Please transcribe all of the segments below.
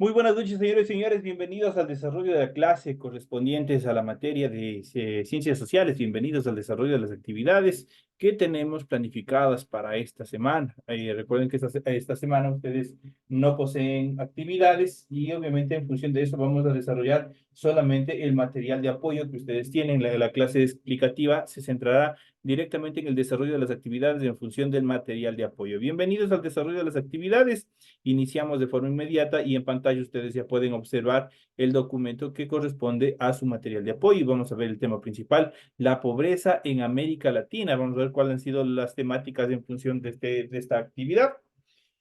Muy buenas noches, señores y señores. Bienvenidos al desarrollo de la clase correspondientes a la materia de ciencias sociales. Bienvenidos al desarrollo de las actividades que tenemos planificadas para esta semana. Recuerden que esta semana ustedes no poseen actividades y obviamente en función de eso vamos a desarrollar solamente el material de apoyo que ustedes tienen. La clase explicativa se centrará directamente en el desarrollo de las actividades en función del material de apoyo. Bienvenidos al desarrollo de las actividades. Iniciamos de forma inmediata y en pantalla ustedes ya pueden observar el documento que corresponde a su material de apoyo. Y vamos a ver el tema principal, la pobreza en América Latina. Vamos a ver cuáles han sido las temáticas en función de esta actividad.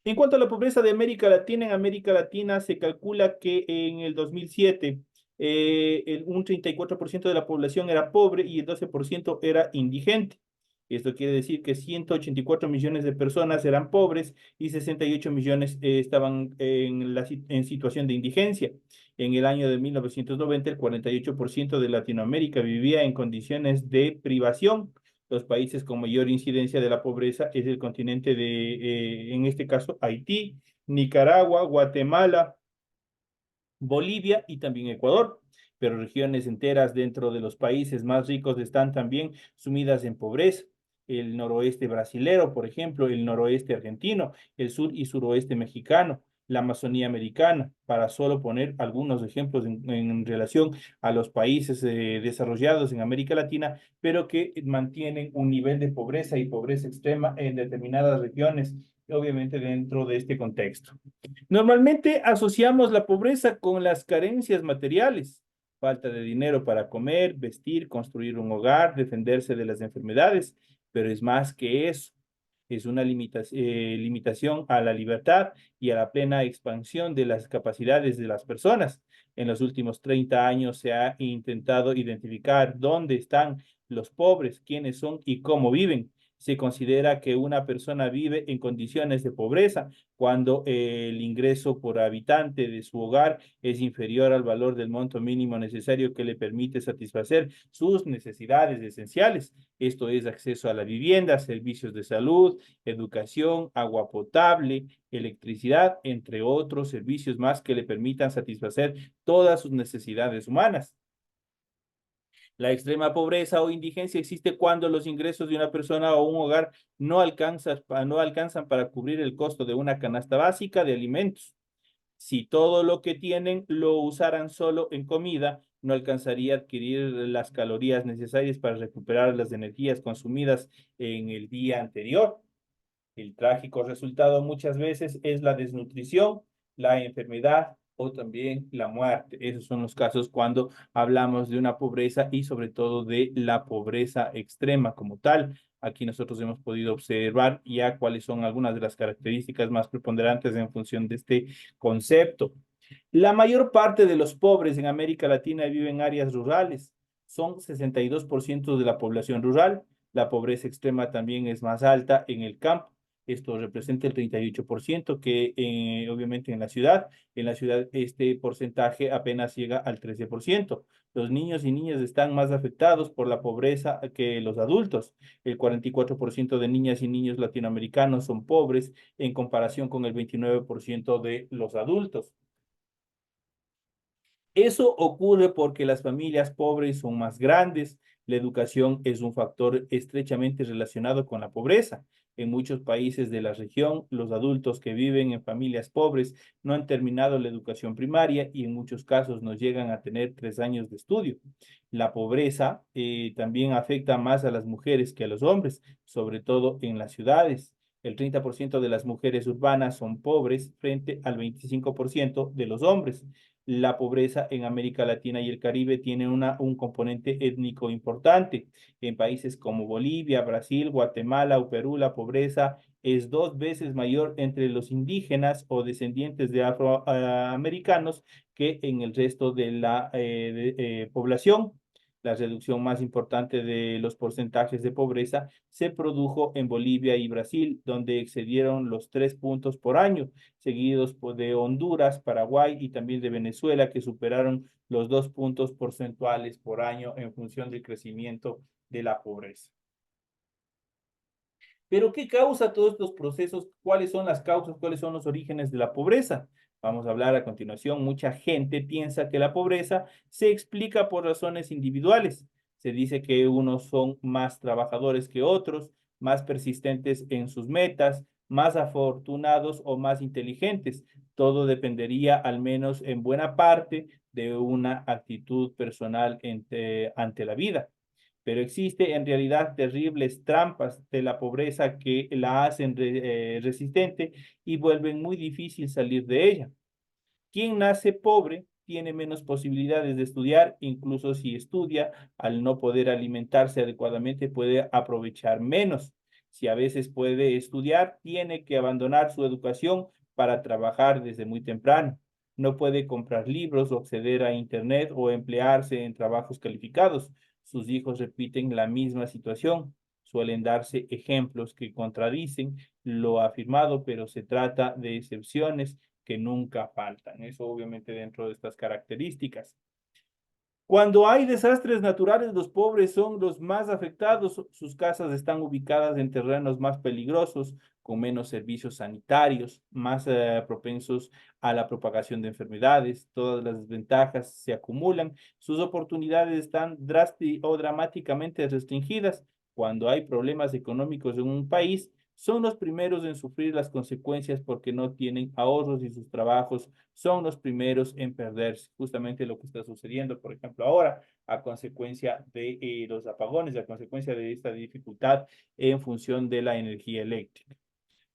En cuanto a la pobreza de América Latina, en América Latina se calcula que en el 2007 un 34% de la población era pobre y el 12% era indigente. Esto quiere decir que 184 millones de personas eran pobres y 68 millones estaban en situación de indigencia. En el año de 1990, el 48% de Latinoamérica vivía en condiciones de privación. Los países con mayor incidencia de la pobreza es el continente en este caso, Haití, Nicaragua, Guatemala, Bolivia y también Ecuador. Pero regiones enteras dentro de los países más ricos están también sumidas en pobreza. El noroeste brasilero, por ejemplo, el noroeste argentino, el sur y suroeste mexicano, la Amazonía americana, para solo poner algunos ejemplos en relación a los países desarrollados en América Latina, pero que mantienen un nivel de pobreza y pobreza extrema en determinadas regiones, obviamente dentro de este contexto. Normalmente asociamos la pobreza con las carencias materiales, falta de dinero para comer, vestir, construir un hogar, defenderse de las enfermedades, pero es más que eso. Es una limitación a la libertad y a la plena expansión de las capacidades de las personas. En los últimos 30 años se ha intentado identificar dónde están los pobres, quiénes son y cómo viven. Se considera que una persona vive en condiciones de pobreza cuando el ingreso por habitante de su hogar es inferior al valor del monto mínimo necesario que le permite satisfacer sus necesidades esenciales. Esto es acceso a la vivienda, servicios de salud, educación, agua potable, electricidad, entre otros servicios más que le permitan satisfacer todas sus necesidades humanas. La extrema pobreza o indigencia existe cuando los ingresos de una persona o un hogar no alcanzan para cubrir el costo de una canasta básica de alimentos. Si todo lo que tienen lo usaran solo en comida, no alcanzaría a adquirir las calorías necesarias para recuperar las energías consumidas en el día anterior. El trágico resultado muchas veces es la desnutrición, la enfermedad o también la muerte. Esos son los casos cuando hablamos de una pobreza y sobre todo de la pobreza extrema como tal. Aquí nosotros hemos podido observar ya cuáles son algunas de las características más preponderantes en función de este concepto. La mayor parte de los pobres en América Latina viven en áreas rurales. Son 62% de la población rural. La pobreza extrema también es más alta en el campo. Esto representa el 38% que obviamente en la ciudad este porcentaje apenas llega al 13%. Los niños y niñas están más afectados por la pobreza que los adultos. El 44% de niñas y niños latinoamericanos son pobres en comparación con el 29% de los adultos. Eso ocurre porque las familias pobres son más grandes. La educación es un factor estrechamente relacionado con la pobreza. En muchos países de la región, los adultos que viven en familias pobres no han terminado la educación primaria y en muchos casos no llegan a tener 3 años de estudio. La pobreza también afecta más a las mujeres que a los hombres, sobre todo en las ciudades. El 30% de las mujeres urbanas son pobres frente al 25% de los hombres. La pobreza en América Latina y el Caribe tiene un componente étnico importante. En países como Bolivia, Brasil, Guatemala o Perú, la pobreza es 2 veces mayor entre los indígenas o descendientes de afroamericanos que en el resto de la población. La reducción más importante de los porcentajes de pobreza se produjo en Bolivia y Brasil, donde excedieron los 3 puntos por año, seguidos de Honduras, Paraguay y también de Venezuela, que superaron los 2 puntos porcentuales por año en función del crecimiento de la pobreza. Pero ¿qué causa todos estos procesos? ¿Cuáles son las causas? ¿Cuáles son los orígenes de la pobreza? Vamos a hablar a continuación. Mucha gente piensa que la pobreza se explica por razones individuales. Se dice que unos son más trabajadores que otros, más persistentes en sus metas, más afortunados o más inteligentes. Todo dependería, al menos en buena parte, de una actitud personal ante la vida. Pero existe en realidad terribles trampas de la pobreza que la hacen resistente y vuelven muy difícil salir de ella. Quien nace pobre tiene menos posibilidades de estudiar, incluso si estudia, al no poder alimentarse adecuadamente, puede aprovechar menos. Si a veces puede estudiar, tiene que abandonar su educación para trabajar desde muy temprano. No puede comprar libros o acceder a Internet o emplearse en trabajos calificados. Sus hijos repiten la misma situación. Suelen darse ejemplos que contradicen lo afirmado, pero se trata de excepciones que nunca faltan. Eso obviamente dentro de estas características. Cuando hay desastres naturales, los pobres son los más afectados. Sus casas están ubicadas en terrenos más peligrosos, con menos servicios sanitarios, más propensos a la propagación de enfermedades. Todas las desventajas se acumulan. Sus oportunidades están o dramáticamente restringidas. Cuando hay problemas económicos en un país, son los primeros en sufrir las consecuencias porque no tienen ahorros y sus trabajos son los primeros en perderse. Justamente lo que está sucediendo, por ejemplo, ahora, a consecuencia de los apagones, a consecuencia de esta dificultad en función de la energía eléctrica.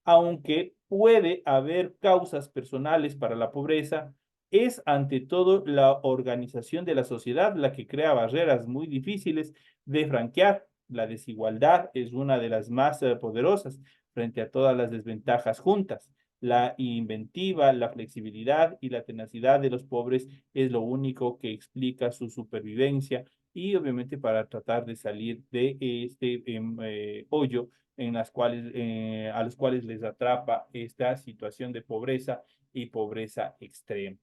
Aunque puede haber causas personales para la pobreza, es ante todo la organización de la sociedad la que crea barreras muy difíciles de franquear. La desigualdad es una de las más poderosas frente a todas las desventajas juntas. La inventiva, la flexibilidad y la tenacidad de los pobres es lo único que explica su supervivencia y obviamente para tratar de salir de este hoyo en las cuales, a los cuales les atrapa esta situación de pobreza y pobreza extrema.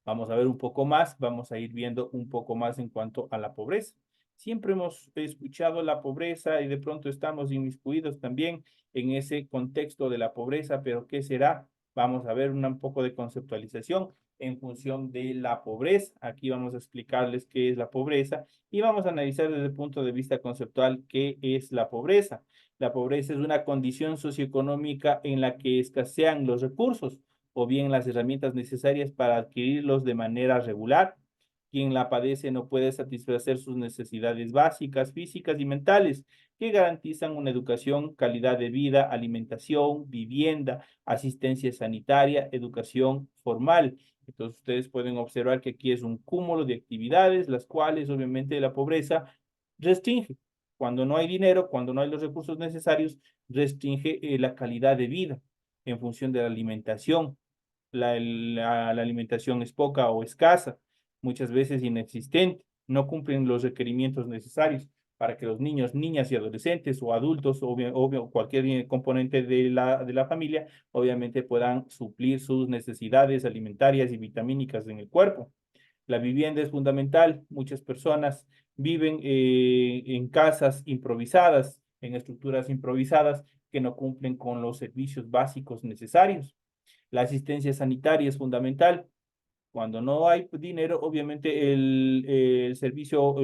Vamos a ver un poco más, vamos a ir viendo un poco más en cuanto a la pobreza. Siempre hemos escuchado la pobreza y de pronto estamos inmiscuidos también en ese contexto de la pobreza, pero ¿qué será? Vamos a ver un poco de conceptualización en función de la pobreza. Aquí vamos a explicarles qué es la pobreza y vamos a analizar desde el punto de vista conceptual qué es la pobreza. La pobreza es una condición socioeconómica en la que escasean los recursos o bien las herramientas necesarias para adquirirlos de manera regular. Quien la padece no puede satisfacer sus necesidades básicas, físicas y mentales, que garantizan una educación, calidad de vida, alimentación, vivienda, asistencia sanitaria, educación formal. Entonces ustedes pueden observar que aquí es un cúmulo de actividades, las cuales obviamente la pobreza restringe. Cuando no hay dinero, cuando no hay los recursos necesarios, restringe la calidad de vida en función de la alimentación. La alimentación es poca o escasa, muchas veces inexistente, no cumplen los requerimientos necesarios para que los niños, niñas y adolescentes o adultos o cualquier componente de la familia obviamente puedan suplir sus necesidades alimentarias y vitamínicas en el cuerpo. La vivienda es fundamental. Muchas personas viven en casas improvisadas, en estructuras improvisadas que no cumplen con los servicios básicos necesarios. La asistencia sanitaria es fundamental. Cuando no hay dinero, obviamente el servicio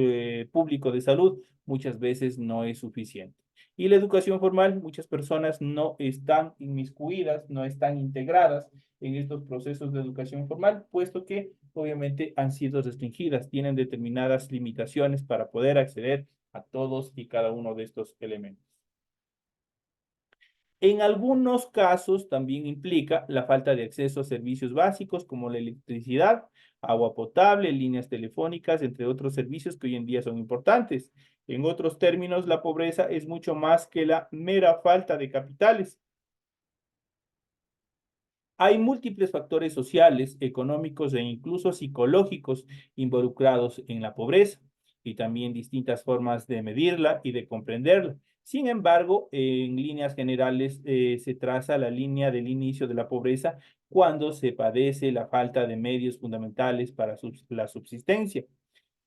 público de salud muchas veces no es suficiente. Y la educación formal, muchas personas no están inmiscuidas, no están integradas en estos procesos de educación formal, puesto que obviamente han sido restringidas, tienen determinadas limitaciones para poder acceder a todos y cada uno de estos elementos. En algunos casos también implica la falta de acceso a servicios básicos como la electricidad, agua potable, líneas telefónicas, entre otros servicios que hoy en día son importantes. En otros términos, la pobreza es mucho más que la mera falta de capitales. Hay múltiples factores sociales, económicos e incluso psicológicos involucrados en la pobreza y también distintas formas de medirla y de comprenderla. Sin embargo, en líneas generales se traza la línea del inicio de la pobreza cuando se padece la falta de medios fundamentales para la subsistencia.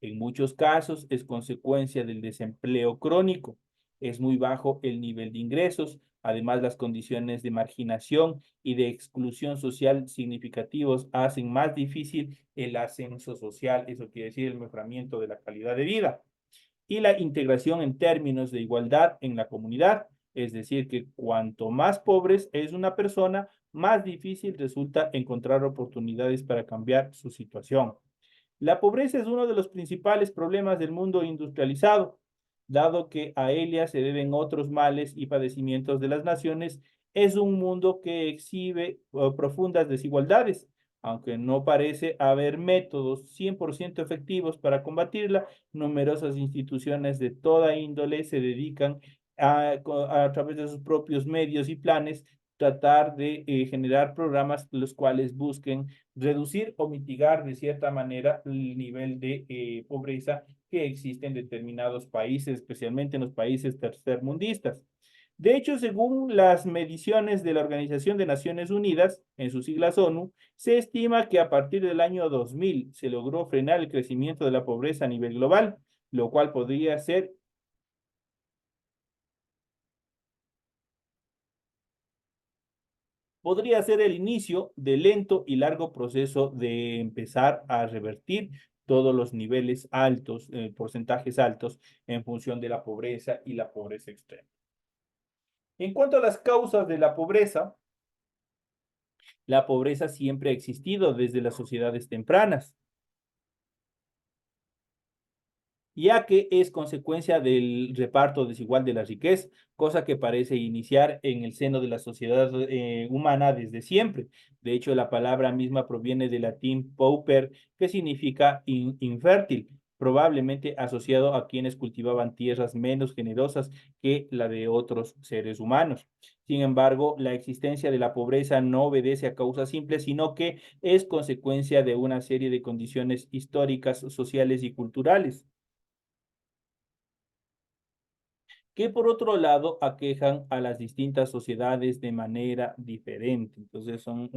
En muchos casos es consecuencia del desempleo crónico. Es muy bajo el nivel de ingresos, Además, las condiciones de marginación y de exclusión social significativos hacen más difícil el ascenso social, eso quiere decir el mejoramiento de la calidad de vida y la integración en términos de igualdad en la comunidad. Es decir, que cuanto más pobres es una persona, más difícil resulta encontrar oportunidades para cambiar su situación. La pobreza es uno de los principales problemas del mundo industrializado, dado que a ella se deben otros males y padecimientos de las naciones. Es un mundo que exhibe profundas desigualdades, aunque no parece haber métodos 100% efectivos para combatirla. Numerosas instituciones de toda índole se dedican a través de sus propios medios y planes tratar de generar programas los cuales busquen reducir o mitigar de cierta manera el nivel de pobreza que existe en determinados países, especialmente en los países tercermundistas. De hecho, según las mediciones de la Organización de Naciones Unidas, en sus siglas ONU, se estima que a partir del año 2000 se logró frenar el crecimiento de la pobreza a nivel global, lo cual podría ser el inicio de lento y largo proceso de empezar a revertir todos los niveles altos, porcentajes altos en función de la pobreza y la pobreza extrema. En cuanto a las causas de la pobreza siempre ha existido desde las sociedades tempranas, ya que es consecuencia del reparto desigual de la riqueza, cosa que parece iniciar en el seno de la sociedad humana desde siempre. De hecho, la palabra misma proviene del latín pauper, que significa infértil, probablemente asociado a quienes cultivaban tierras menos generosas que la de otros seres humanos. Sin embargo, la existencia de la pobreza no obedece a causas simples, sino que es consecuencia de una serie de condiciones históricas, sociales y culturales, que por otro lado aquejan a las distintas sociedades de manera diferente. Entonces son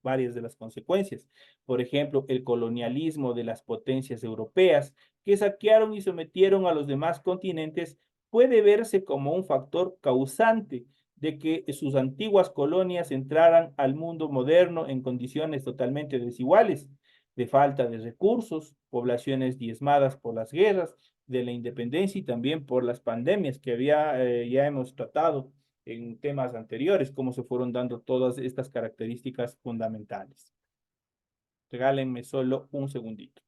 varias de las consecuencias. Por ejemplo, el colonialismo de las potencias europeas que saquearon y sometieron a los demás continentes puede verse como un factor causante de que sus antiguas colonias entraran al mundo moderno en condiciones totalmente desiguales, de falta de recursos, poblaciones diezmadas por las guerras, de la independencia y también por las pandemias que ya hemos tratado en temas anteriores, cómo se fueron dando todas estas características fundamentales. Regálenme solo un segundito.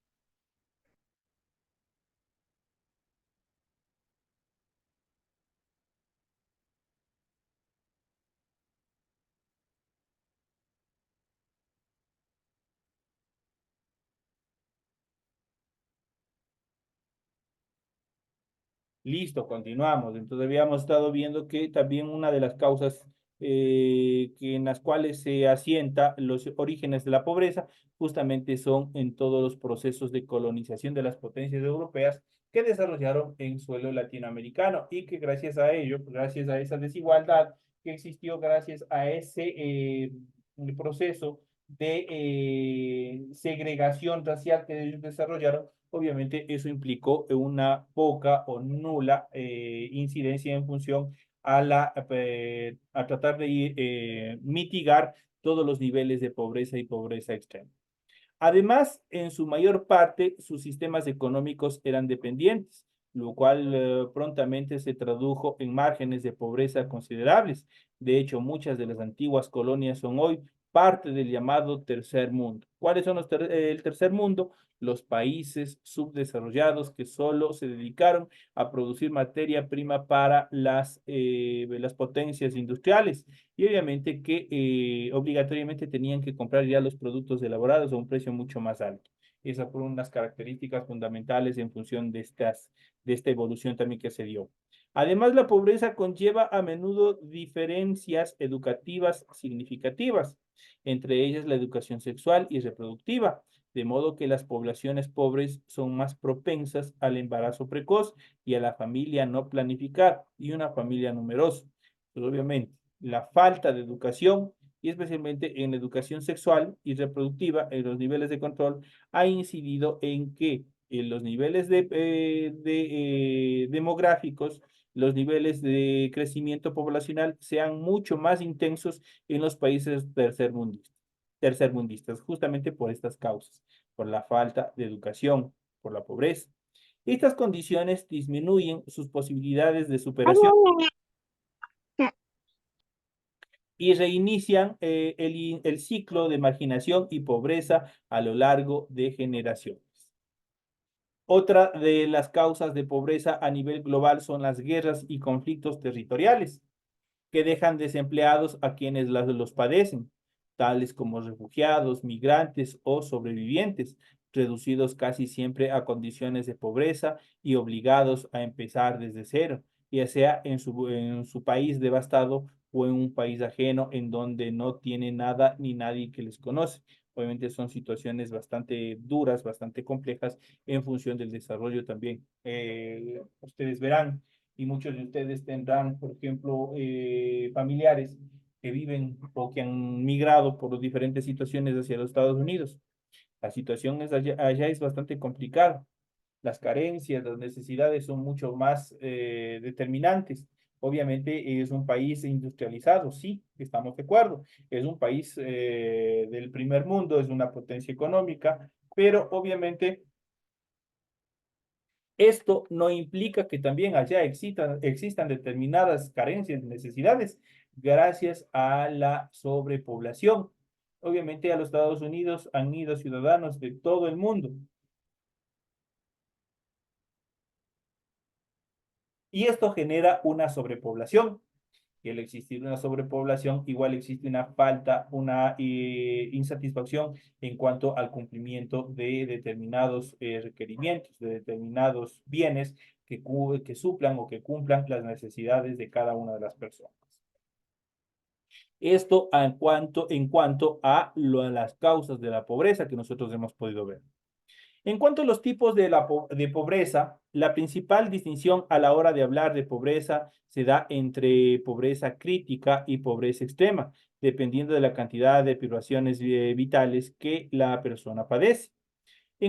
Listo, continuamos. Entonces habíamos estado viendo que también una de las causas que en las cuales se asienta los orígenes de la pobreza justamente son en todos los procesos de colonización de las potencias europeas que desarrollaron en suelo latinoamericano y que gracias a ello, gracias a esa desigualdad que existió, gracias a ese proceso de segregación racial que ellos desarrollaron, obviamente eso implicó una poca o nula incidencia en función a tratar de mitigar todos los niveles de pobreza y pobreza extrema. Además, en su mayor parte, sus sistemas económicos eran dependientes, lo cual prontamente se tradujo en márgenes de pobreza considerables. De hecho, muchas de las antiguas colonias son hoy parte del llamado tercer mundo. ¿Cuáles son el tercer mundo? Los países subdesarrollados que solo se dedicaron a producir materia prima para las potencias industriales y obviamente que obligatoriamente tenían que comprar ya los productos elaborados a un precio mucho más alto. Esas fueron unas características fundamentales en función de esta evolución también que se dio. Además, la pobreza conlleva a menudo diferencias educativas significativas, entre ellas la educación sexual y reproductiva, de modo que las poblaciones pobres son más propensas al embarazo precoz y a la familia no planificada y una familia numerosa. Pues obviamente, la falta de educación y especialmente en la educación sexual y reproductiva, en los niveles de control, ha incidido en que en los niveles demográficos los niveles de crecimiento poblacional sean mucho más intensos en los países tercermundistas, justamente por estas causas, por la falta de educación, por la pobreza. Estas condiciones disminuyen sus posibilidades de superación y reinician el ciclo de marginación y pobreza a lo largo de generaciones. Otra de las causas de pobreza a nivel global son las guerras y conflictos territoriales, que dejan desempleados a quienes los padecen, tales como refugiados, migrantes o sobrevivientes, reducidos casi siempre a condiciones de pobreza y obligados a empezar desde cero, ya sea en su país devastado o en un país ajeno en donde no tiene nada ni nadie que les conoce. Obviamente son situaciones bastante duras, bastante complejas en función del desarrollo también. Ustedes verán y muchos de ustedes tendrán, por ejemplo, familiares que viven o que han migrado por diferentes situaciones hacia los Estados Unidos. La situación allá es bastante complicada. Las carencias, las necesidades son mucho más determinantes. Obviamente es un país industrializado, sí, estamos de acuerdo. Es un país del primer mundo, es una potencia económica, pero obviamente esto no implica que también allá existan determinadas carencias y necesidades gracias a la sobrepoblación. Obviamente a los Estados Unidos han ido ciudadanos de todo el mundo y esto genera una sobrepoblación. Y al existir una sobrepoblación, igual existe una falta, una insatisfacción en cuanto al cumplimiento de determinados requerimientos, de determinados bienes que suplan o que cumplan las necesidades de cada una de las personas. Esto en cuanto a las causas de la pobreza que nosotros hemos podido ver. En cuanto a los tipos de pobreza, la principal distinción a la hora de hablar de pobreza se da entre pobreza crítica y pobreza extrema, dependiendo de la cantidad de privaciones vitales que la persona padece.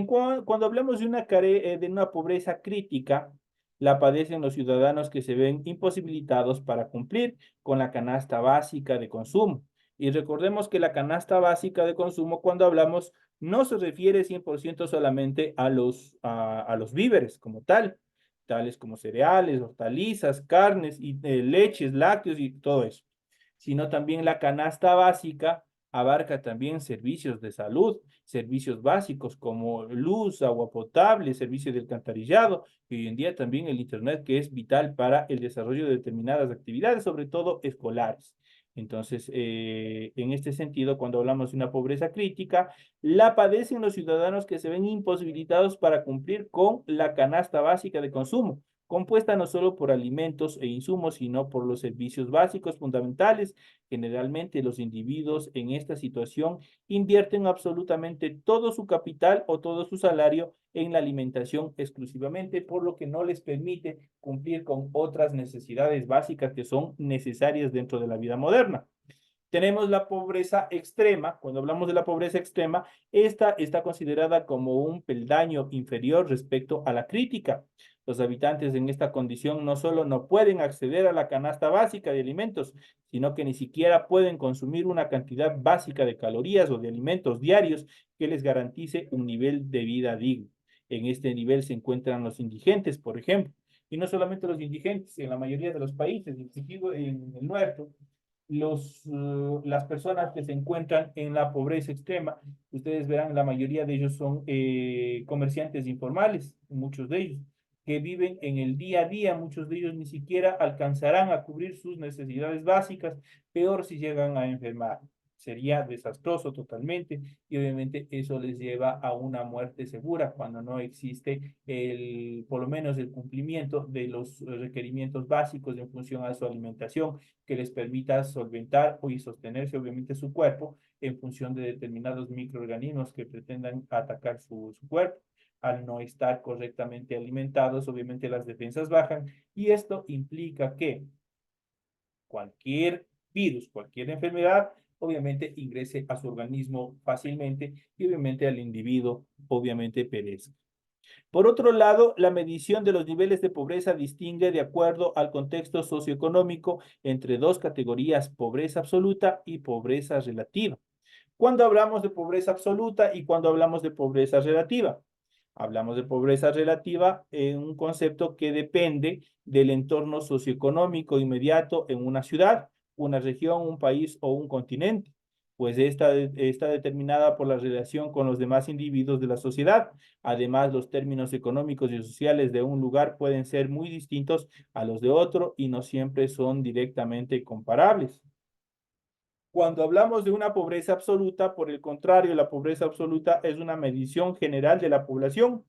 Cuando hablamos de una pobreza crítica, la padecen los ciudadanos que se ven imposibilitados para cumplir con la canasta básica de consumo. Y recordemos que la canasta básica de consumo, cuando hablamos, no se refiere 100% solamente a los víveres como tal, tales como cereales, hortalizas, carnes, y, leches, lácteos y todo eso, sino también la canasta básica abarca también servicios de salud, servicios básicos como luz, agua potable, servicios de alcantarillado y hoy en día también el Internet, que es vital para el desarrollo de determinadas actividades, sobre todo escolares. Entonces, en este sentido, cuando hablamos de una pobreza crítica, la padecen los ciudadanos que se ven imposibilitados para cumplir con la canasta básica de consumo, compuesta no solo por alimentos e insumos, sino por los servicios básicos fundamentales. Generalmente los individuos en esta situación invierten absolutamente todo su capital o todo su salario en la alimentación exclusivamente, por lo que no les permite cumplir con otras necesidades básicas que son necesarias dentro de la vida moderna. Tenemos la pobreza extrema. Cuando hablamos de la pobreza extrema, esta está considerada como un peldaño inferior respecto a la crítica. Los habitantes en esta condición no solo no pueden acceder a la canasta básica de alimentos, sino que ni siquiera pueden consumir una cantidad básica de calorías o de alimentos diarios que les garantice un nivel de vida digno. En este nivel se encuentran los indigentes, por ejemplo, y no solamente los indigentes, en la mayoría de los países, inclusive en el nuestro, las personas que se encuentran en la pobreza extrema, ustedes verán, la mayoría de ellos son comerciantes informales, muchos de ellos, que viven en el día a día, muchos de ellos ni siquiera alcanzarán a cubrir sus necesidades básicas, peor si llegan a enfermar. Sería desastroso totalmente y obviamente eso les lleva a una muerte segura cuando no existe por lo menos el cumplimiento de los requerimientos básicos en función a su alimentación que les permita solventar y sostenerse obviamente su cuerpo en función de determinados microorganismos que pretendan atacar su cuerpo. Al no estar correctamente alimentados, obviamente las defensas bajan y esto implica que cualquier virus, cualquier enfermedad, obviamente ingrese a su organismo fácilmente y obviamente al individuo, obviamente perezca. Por otro lado, la medición de los niveles de pobreza distingue de acuerdo al contexto socioeconómico entre dos categorías, pobreza absoluta y pobreza relativa. Cuando hablamos de pobreza absoluta y cuando hablamos de pobreza relativa. Hablamos de pobreza relativa en un concepto que depende del entorno socioeconómico inmediato en una ciudad, una región, un país o un continente, pues esta está determinada por la relación con los demás individuos de la sociedad. Además, los términos económicos y sociales de un lugar pueden ser muy distintos a los de otro y no siempre son directamente comparables. Cuando hablamos de una pobreza absoluta, por el contrario, la pobreza absoluta es una medición general de la población,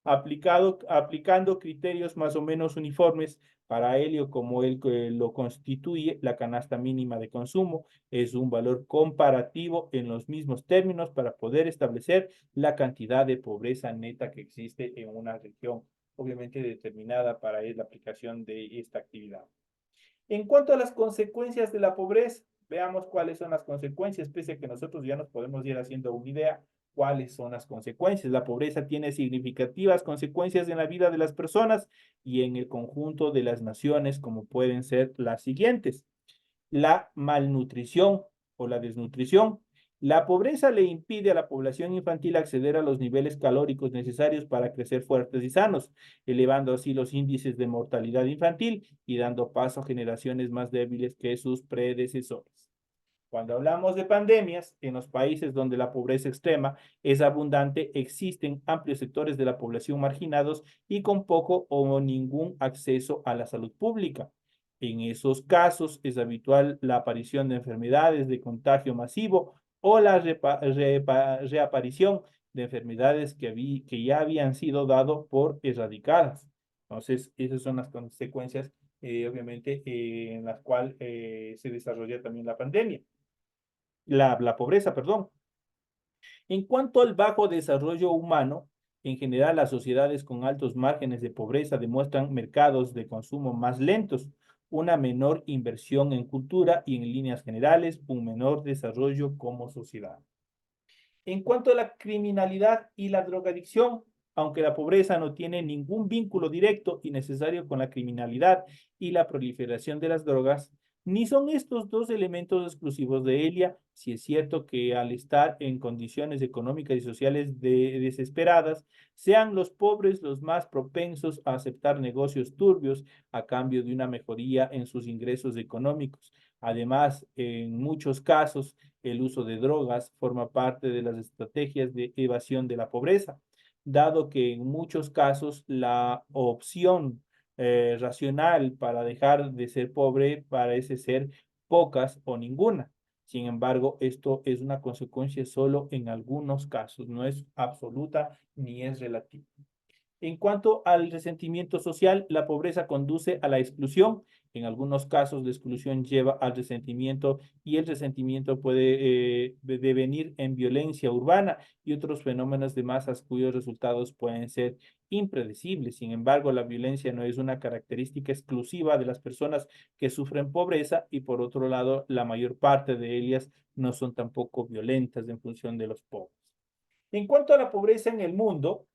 aplicando criterios más o menos uniformes para ello, como él lo constituye la canasta mínima de consumo, es un valor comparativo en los mismos términos para poder establecer la cantidad de pobreza neta que existe en una región, obviamente determinada para la aplicación de esta actividad. En cuanto a las consecuencias de la pobreza, veamos cuáles son las consecuencias, pese a que nosotros ya nos podemos ir haciendo una idea cuáles son las consecuencias. La pobreza tiene significativas consecuencias en la vida de las personas y en el conjunto de las naciones, como pueden ser las siguientes: la malnutrición o la desnutrición. La pobreza le impide a la población infantil acceder a los niveles calóricos necesarios para crecer fuertes y sanos, elevando así los índices de mortalidad infantil y dando paso a generaciones más débiles que sus predecesores. Cuando hablamos de pandemias, en los países donde la pobreza extrema es abundante, existen amplios sectores de la población marginados y con poco o ningún acceso a la salud pública. En esos casos es habitual la aparición de enfermedades de contagio masivo o la reaparición de enfermedades que ya habían sido dado por erradicadas. Entonces, esas son las consecuencias, obviamente, en las cuales se desarrolla también la pandemia, la pobreza, perdón. En cuanto al bajo desarrollo humano, en general las sociedades con altos márgenes de pobreza demuestran mercados de consumo más lentos, una menor inversión en cultura y en líneas generales, un menor desarrollo como sociedad. En cuanto a la criminalidad y la drogadicción, aunque la pobreza no tiene ningún vínculo directo y necesario con la criminalidad y la proliferación de las drogas, ni son estos dos elementos exclusivos de ella, si es cierto que al estar en condiciones económicas y sociales desesperadas, sean los pobres los más propensos a aceptar negocios turbios a cambio de una mejoría en sus ingresos económicos. Además, en muchos casos, el uso de drogas forma parte de las estrategias de evasión de la pobreza, dado que en muchos casos la opción racional para dejar de ser pobre parece ser pocas o ninguna. Sin embargo, esto es una consecuencia solo en algunos casos, no es absoluta ni es relativa. En cuanto al resentimiento social, la pobreza conduce a la exclusión. En algunos casos, la exclusión lleva al resentimiento y el resentimiento puede devenir en violencia urbana y otros fenómenos de masas cuyos resultados pueden ser impredecibles. Sin embargo, la violencia no es una característica exclusiva de las personas que sufren pobreza y por otro lado, la mayor parte de ellas no son tampoco violentas en función de los pobres. En cuanto a la pobreza en el mundo,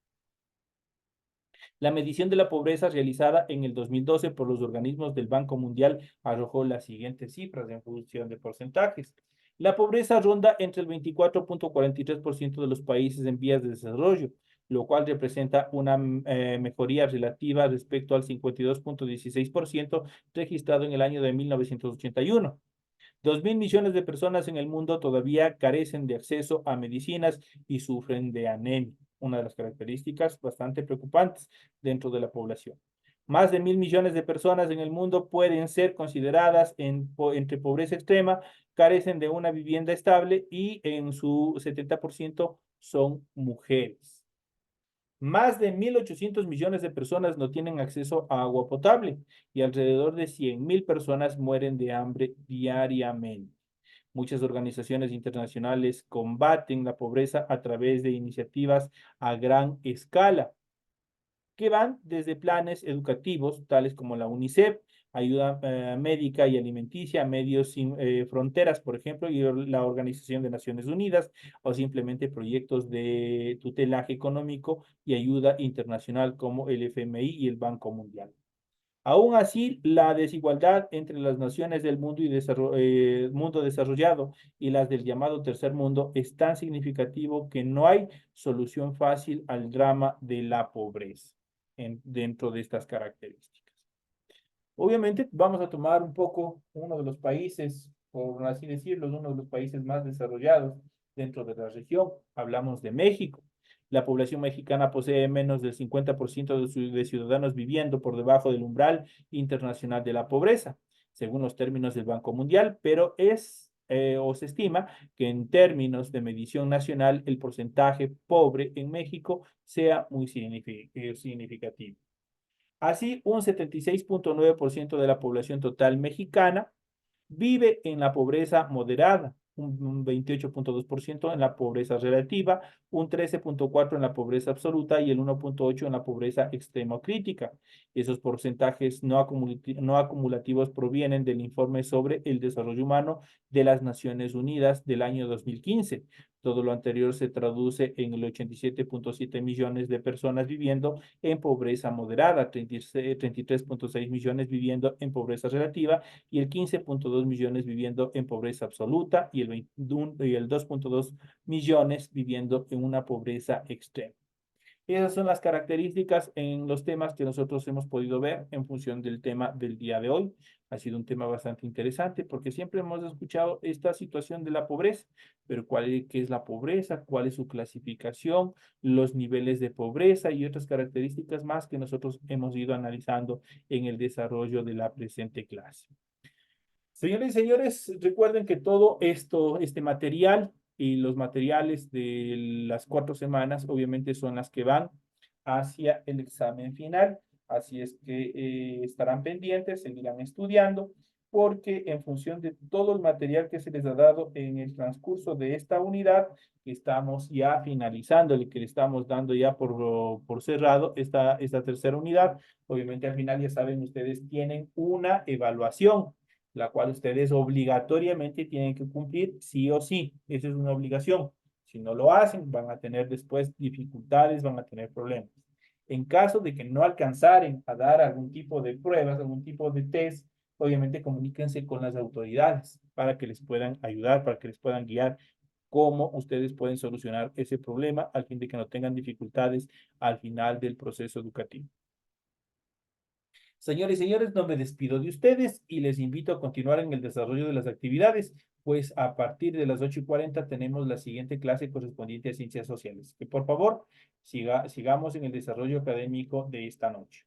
la medición de la pobreza realizada en el 2012 por los organismos del Banco Mundial arrojó las siguientes cifras en función de porcentajes. La pobreza ronda entre el 24.43% de los países en vías de desarrollo, lo cual representa una mejoría relativa respecto al 52.16% registrado en el año de 1981. 2.000 millones de personas en el mundo todavía carecen de acceso a medicinas y sufren de anemia, una de las características bastante preocupantes dentro de la población. Más de 1.000 millones de personas en el mundo pueden ser consideradas entre pobreza extrema, carecen de una vivienda estable y en su 70% son mujeres. Más de 1.800 millones de personas no tienen acceso a agua potable y alrededor de 100.000 personas mueren de hambre diariamente. Muchas organizaciones internacionales combaten la pobreza a través de iniciativas a gran escala que van desde planes educativos, tales como la UNICEF, ayuda médica y alimenticia, Medios Sin Fronteras, por ejemplo, y la Organización de Naciones Unidas, o simplemente proyectos de tutelaje económico y ayuda internacional como el FMI y el Banco Mundial. Aún así, la desigualdad entre las naciones del mundo, mundo desarrollado y las del llamado tercer mundo es tan significativo que no hay solución fácil al drama de la pobreza dentro de estas características. Obviamente, vamos a tomar un poco uno de los países, por así decirlo, uno de los países más desarrollados dentro de la región. Hablamos de México. La población mexicana posee menos del 50% de ciudadanos viviendo por debajo del umbral internacional de la pobreza, según los términos del Banco Mundial, pero o se estima que en términos de medición nacional el porcentaje pobre en México sea muy significativo. Así, un 76,9% de la población total mexicana vive en la pobreza moderada, un 28,2% en la pobreza relativa, un 13,4% en la pobreza absoluta y el 1,8% en la pobreza extrema crítica. Esos porcentajes no acumulativos provienen del informe sobre el desarrollo humano de las Naciones Unidas del año 2015. Todo lo anterior se traduce en el 87,7 millones de personas viviendo en pobreza moderada, 33,6 millones viviendo en pobreza relativa y el 15,2 millones viviendo en pobreza absoluta y el 2,2 millones viviendo en una pobreza extrema. Esas son las características en los temas que nosotros hemos podido ver en función del tema del día de hoy. Ha sido un tema bastante interesante porque siempre hemos escuchado esta situación de la pobreza, pero ¿qué es la pobreza? ¿Cuál es su clasificación? Los niveles de pobreza y otras características más que nosotros hemos ido analizando en el desarrollo de la presente clase. Señores y señores, recuerden que todo esto, este material y los materiales de las 4 semanas, obviamente son las que van hacia el examen final. Así es que estarán pendientes, seguirán estudiando, porque en función de todo el material que se les ha dado en el transcurso de esta unidad, estamos ya finalizando, el que le estamos dando ya por cerrado esta tercera unidad. Obviamente al final, ya saben, ustedes tienen una evaluación la cual ustedes obligatoriamente tienen que cumplir sí o sí. Esa es una obligación. Si no lo hacen, van a tener después dificultades, van a tener problemas. En caso de que no alcanzaren a dar algún tipo de pruebas, algún tipo de test, obviamente comuníquense con las autoridades para que les puedan ayudar, para que les puedan guiar cómo ustedes pueden solucionar ese problema al fin de que no tengan dificultades al final del proceso educativo. Señores y señores, no me despido de ustedes y les invito a continuar en el desarrollo de las actividades, pues a partir de las 8:40 tenemos la siguiente clase correspondiente a Ciencias Sociales. Que por favor sigamos en el desarrollo académico de esta noche.